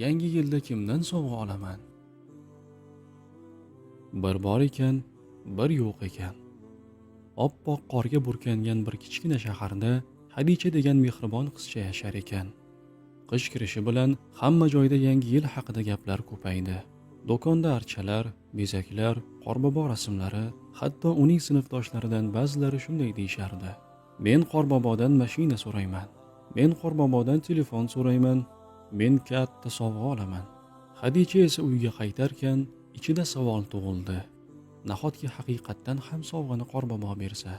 yangi yilda kimdan sovg'a olaman? Bir bor ekan, bir yo'q ekan. Oppoq qorga burkangan bir kichkina shaharda Hadicha degan mehribon qizcha yashar ekan. Qish kirishi bilan hamma joyda yangi yil haqida gaplar ko'paydi. Do'konda archalar, bezaklar, qorbobo rasmlari, hatto uning sinfdoshlaridan ba'zilari shunday deyishardi: "Men qorbobodan mashina so'rayman. Men qorbobodan telefon so'rayman. Men katta sovg'a olaman." Hadicha esa uyga qaytarkan, ichida savol tug'ildi. Nahotki haqiqatdan ham sovg'ani qorbobo bersa?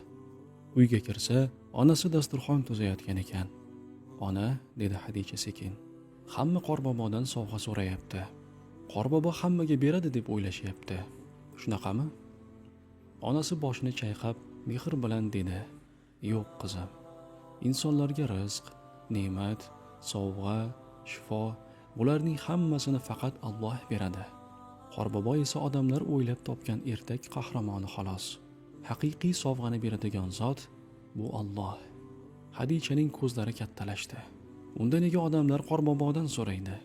Uyga kirsa, onasi dasturxon tuzayotgan ekan. "Ona," dedi Hadicha sekin. "Hamma qorbobodan sovg'a so'rayapti. Qorbobo hammaga beradi deb o'ylashyapti. Shunaqami?" Onasi boshini chayqab, mehr bilan dedi: "Yo'q qizim. Insonlarga rizq, ne'mat, sovg'a, shifo, bularning hammasini faqat Alloh beradi. Qorbobo esa odamlar o'ylab topgan ertak qahramoni xolos. Haqiqiy sovg'ani beradigan zot bu Alloh." Hadichaning ko'zlari kattalashdi. Unda nega odamlar qorbobodan so'raydi?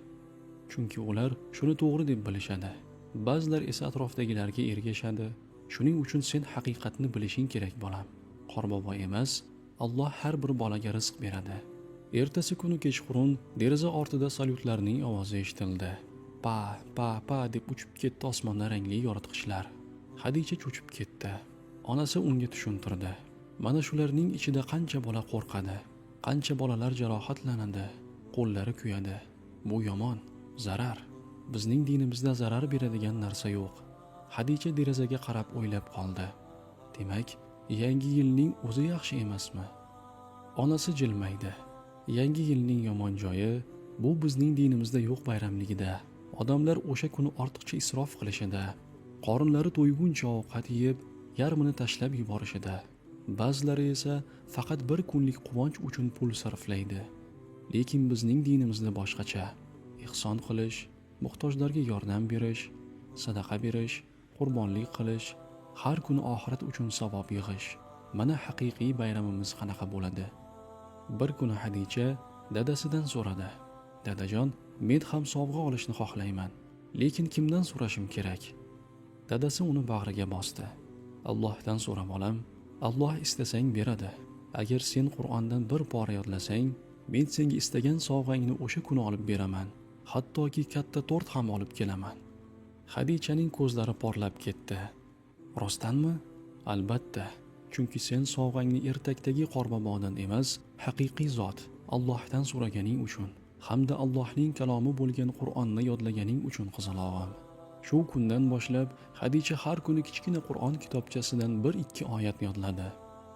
Chunki ular shuni to'g'ri deb bilishadi. Ba'zilar esa atrofdagilarga ergashadi. Shuning uchun sen haqiqatni bilishing kerak bolam. Qorbobo emas, Alloh har bir bolaga rizq beradi. Ertasi kuni kechqurun deraza ortida salyutlarning ovozi eshitildi. Pa, pa, pa deb uchib ketdi osmonda rangli yoritqichlar. Hadicha cho'chib ketdi. Onasi unga tushuntirdi. Mana shularning ichida qancha bola qo'rqadi, qancha bolalar jarohatlanadi, qo'llari kuyadi. Bu yomon, zarar. Bizning dinimizda zarar beradigan narsa yo'q. Hadicha derazaga qarab o'ylab qoldi. Demak, yangi yilning o'zi yaxshi emasmi? Onasi jilmaydi. Yangi yilning yomon joyi bu bizning dinimizda yo'q bayramligida. Odamlar o'sha kuni ortiqcha isrof qilishida, qorinlari to'yguncha ovqat yeb, yarmini tashlab yuborishida. Ba'zilari esa faqat bir kunlik quvonch uchun pul sarflaydi. Lekin bizning dinimizda boshqacha. Ihson qilish, muhtojlarga yordam berish, sadaqa berish, qurbonlik qilish, har kuni oxirat uchun savob yig'ish. Mana haqiqiy bayramimiz qanaqa bo'ladi. Bir kuni Hadicha dadasidan so'radi: "Dadajon, men ham sovg'a olishni xohlayman, lekin kimdan so'rashim kerak?" Dadasi uni bag'riga bosdi. "Allohdan so'ra bolam. Alloh istasang beradi. Agar sen Qur'ondan bir pora yodlasang, men senga istagan sovg'angni o'sha kuni olib beraman. Hattoki katta tort ham olib kelaman." Hadichaning ko'zlari porlab ketdi. "Rostdanmi?" "Albatta. Chunki sen sovg'angni ertakdagi qorbobodan emas, haqiqiy zot Allohdan so'raganing uchun, hamda Allohning kalomi bo'lgan Qur'onni yodlaganing uchun qizalog'im." Shu kundan boshlab Hadicha har kuni kichkina Qur'on kitobchasidan 1-2 oyat yodladi.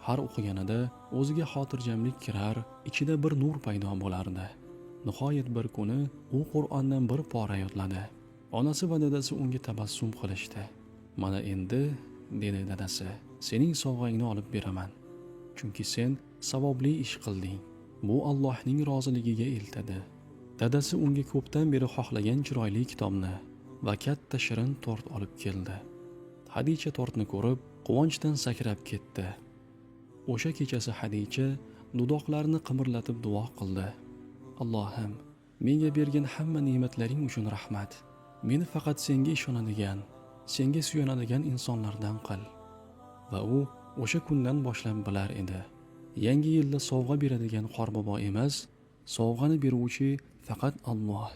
Har o'qiganida o'ziga xotirjamlik kirar, ichida bir nur paydo bo'lardi. Nihoyat bir kuni u Qur'ondan bir pora yodladi. Onasi va dadasi unga tabassum qilishdi. "Mana endi," dedi dadasi, "sening sovg'angni olib beraman. Chunki sen savobli ish qilding. Bu Allohning roziligiga eltadi." Dadasi unga ko'pdan beri xohlagan chiroyli kitobni va katta shirin tort olib keldi. Hadicha tortni ko'rib, quvonchdan sakrab ketdi. O'sha kechasi Hadicha dudoqlarini qimirlatib duo qildi. "Allohim, menga bergan hamma ne'matlaring uchun rahmat. Meni faqat senga ishonadigan, senga suyanadigan insonlardan qil." Va u o'sha kundan boshlab bilar edi. Yangi yilda sovg'a beradigan qorbobo emas, sovg'ani beruvchi faqat Alloh.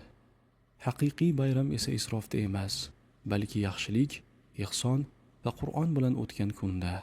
Haqiqiy bayram esa isrofda emas, balki yaxshilik, ihson va Qur'on bilan o'tgan kunda.